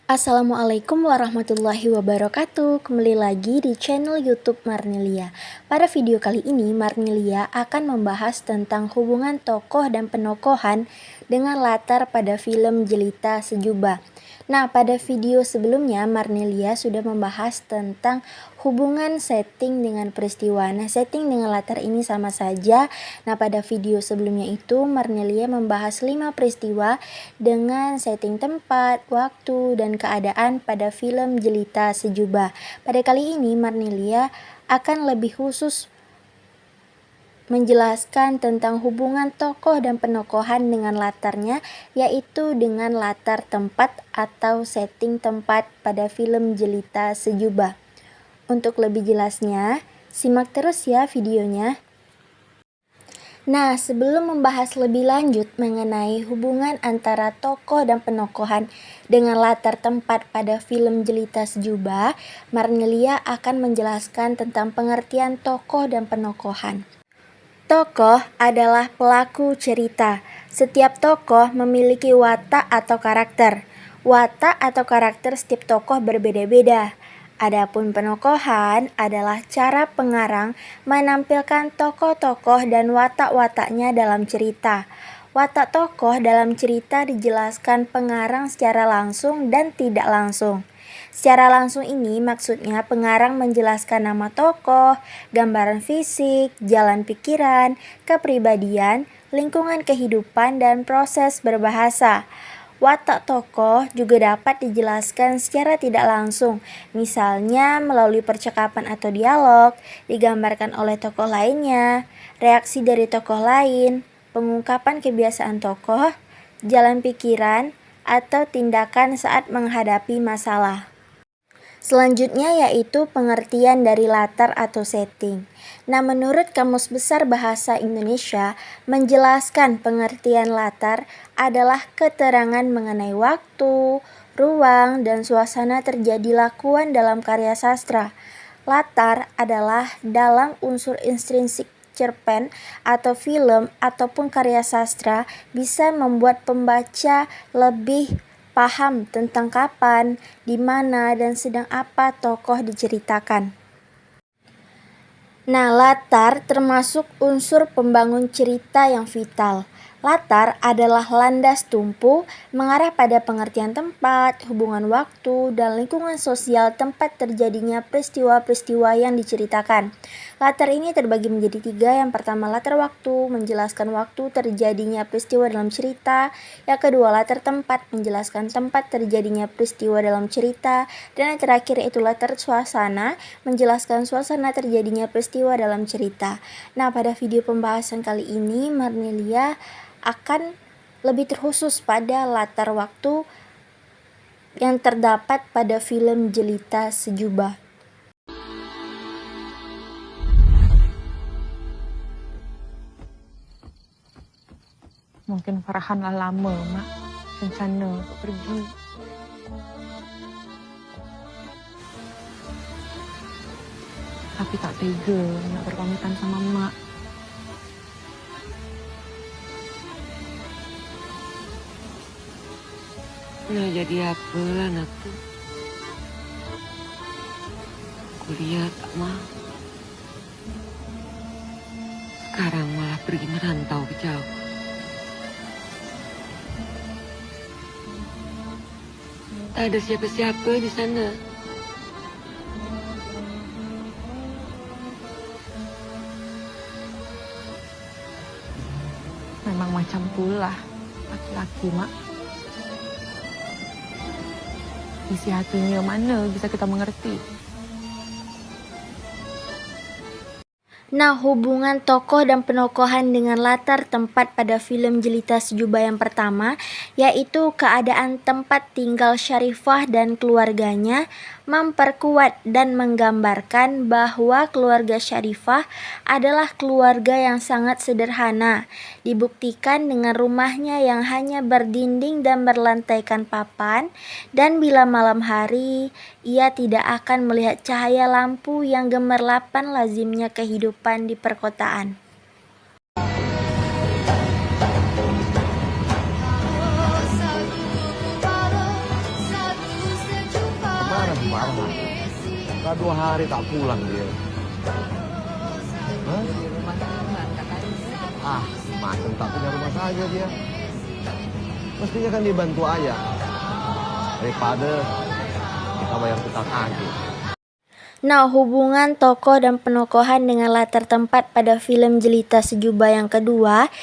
Assalamualaikum warahmatullahi wabarakatuh. Kembali lagi di channel YouTube Marnilia. Pada video kali ini Marnilia akan membahas tentang hubungan tokoh dan penokohan dengan latar pada film Jelita Sejuba. Nah, pada video sebelumnya Marnilia sudah membahas tentang hubungan setting dengan peristiwa. Nah, setting dengan latar ini sama saja. Nah, pada video sebelumnya itu Marnilia membahas 5 peristiwa dengan setting tempat, waktu, dan keadaan pada film Jelita Sejuba. Pada kali ini Marnilia akan lebih khusus menjelaskan tentang hubungan tokoh dan penokohan dengan latarnya, yaitu dengan latar tempat atau setting tempat pada film Jelita Sejuba. Untuk lebih jelasnya, simak terus ya videonya. Nah, sebelum membahas lebih lanjut mengenai hubungan antara tokoh dan penokohan dengan latar tempat pada film Jelita Sejuba, Marnilia akan menjelaskan tentang pengertian tokoh dan penokohan. Tokoh adalah pelaku cerita. Setiap tokoh memiliki watak atau karakter. Watak atau karakter setiap tokoh berbeda-beda. Adapun penokohan adalah cara pengarang menampilkan tokoh-tokoh dan watak-wataknya dalam cerita. Watak tokoh dalam cerita dijelaskan pengarang secara langsung dan tidak langsung. Secara langsung ini maksudnya pengarang menjelaskan nama tokoh, gambaran fisik, jalan pikiran, kepribadian, lingkungan kehidupan, dan proses berbahasa. Watak tokoh juga dapat dijelaskan secara tidak langsung, misalnya melalui percakapan atau dialog, digambarkan oleh tokoh lainnya, reaksi dari tokoh lain, pengungkapan kebiasaan tokoh, jalan pikiran, atau tindakan saat menghadapi masalah. Selanjutnya yaitu pengertian dari latar atau setting. Nah, menurut Kamus Besar Bahasa Indonesia, menjelaskan pengertian latar adalah keterangan mengenai waktu, ruang, dan suasana terjadi lakuan dalam karya sastra. Latar adalah dalam unsur intrinsik cerpen atau film ataupun karya sastra bisa membuat pembaca lebih paham tentang kapan, di mana, dan sedang apa tokoh diceritakan. Nah, latar termasuk unsur pembangun cerita yang vital. Latar adalah landas tumpu mengarah pada pengertian tempat, hubungan waktu, dan lingkungan sosial tempat terjadinya peristiwa-peristiwa yang diceritakan. Latar ini terbagi menjadi 3. Yang pertama, latar waktu, menjelaskan waktu terjadinya peristiwa dalam cerita. Yang kedua, latar tempat, menjelaskan tempat terjadinya peristiwa dalam cerita. Dan yang terakhir yaitu latar suasana, menjelaskan suasana terjadinya peristiwa dalam cerita. Nah, pada video pembahasan kali ini Marnilia akan lebih terkhusus pada latar waktu yang terdapat pada film Jelita Sejuba. Mungkin Farhan lah lama, Mak, rencana untuk pergi. Tapi tak tega nak berpamitan sama Mak. Nak jadi apa anak tu? Kuliah tak mau. Sekarang malah pergi merantau ke jauh. Tak ada siapa-siapa di sana. Memang macam itulah laki-laki, Mak. Isi hatinya mana bisa kita mengerti. Nah, hubungan tokoh dan penokohan dengan latar tempat pada film Jelita Sejuba yang pertama, yaitu keadaan tempat tinggal Syarifah dan keluarganya, memperkuat dan menggambarkan bahwa keluarga Syarifah adalah keluarga yang sangat sederhana, dibuktikan dengan rumahnya yang hanya berdinding dan berlantaikan papan, dan bila malam hari, ia tidak akan melihat cahaya lampu yang gemerlapan lazimnya kehidupan di perkotaan. Sudah 2 hari tak pulang dia. Hah? Ah, macam tak punya rumah saja dia. Mestinya kan dibantu ayah. Daripada kita bayar utang aja. Nah, hubungan tokoh dan penokohan dengan latar tempat pada film Jelita Sejuba yang kedua,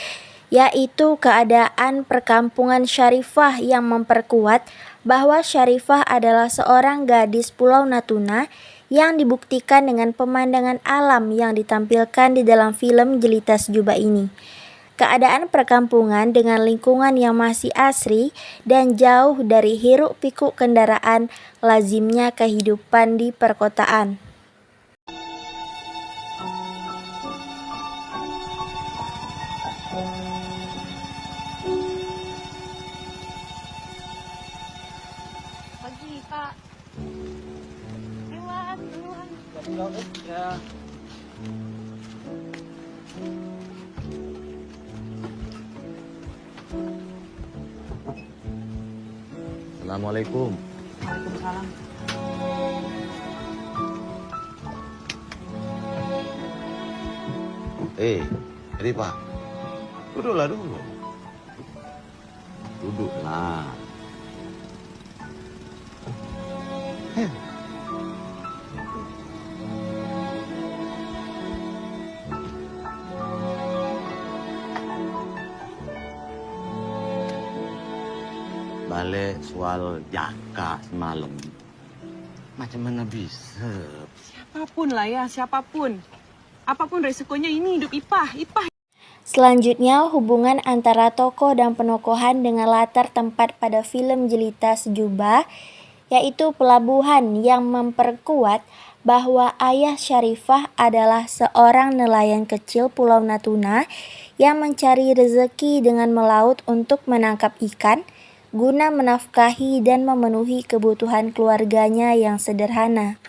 yaitu keadaan perkampungan Syarifah yang memperkuat bahwa Syarifah adalah seorang gadis Pulau Natuna yang dibuktikan dengan pemandangan alam yang ditampilkan di dalam film Jelita Sejuba ini. Keadaan perkampungan dengan lingkungan yang masih asri dan jauh dari hiruk-pikuk kendaraan, lazimnya kehidupan di perkotaan. Pagi, Pak. Lewat, lewat. Ya. Assalamualaikum. Waalaikumsalam. Jadi Pak, duduklah dulu. Duduklah. Balik soal Jaka semalam. Macam mana bisa? Siapapun lah ya, siapapun. Apapun resikonya, ini hidup Ipah. Ipah. Selanjutnya, hubungan antara tokoh dan penokohan dengan latar tempat pada film Jelita Sejuba, yaitu pelabuhan yang memperkuat bahwa ayah Syarifah adalah seorang nelayan kecil Pulau Natuna yang mencari rezeki dengan melaut untuk menangkap ikan guna menafkahi dan memenuhi kebutuhan keluarganya yang sederhana.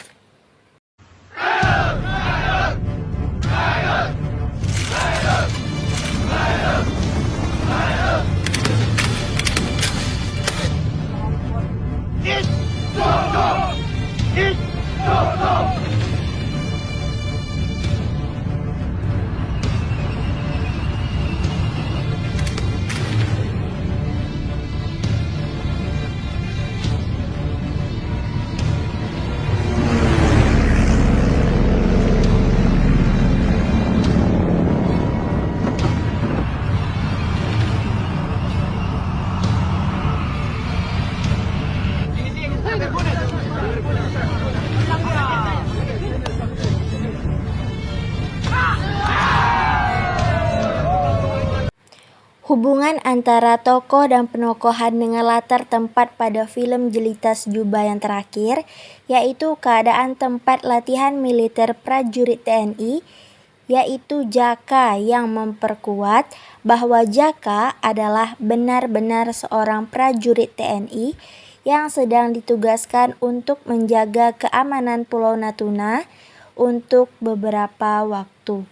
Hubungan antara tokoh dan penokohan dengan latar tempat pada film Jelita Sejuba yang terakhir, yaitu keadaan tempat latihan militer prajurit TNI, yaitu Jaka yang memperkuat bahwa Jaka adalah benar-benar seorang prajurit TNI yang sedang ditugaskan untuk menjaga keamanan Pulau Natuna untuk beberapa waktu.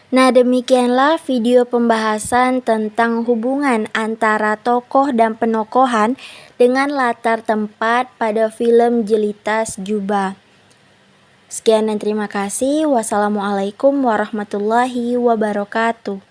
Nah, demikianlah video pembahasan tentang hubungan antara tokoh dan penokohan dengan latar tempat pada film Jelita Sejuba. Sekian dan terima kasih. Wassalamualaikum warahmatullahi wabarakatuh.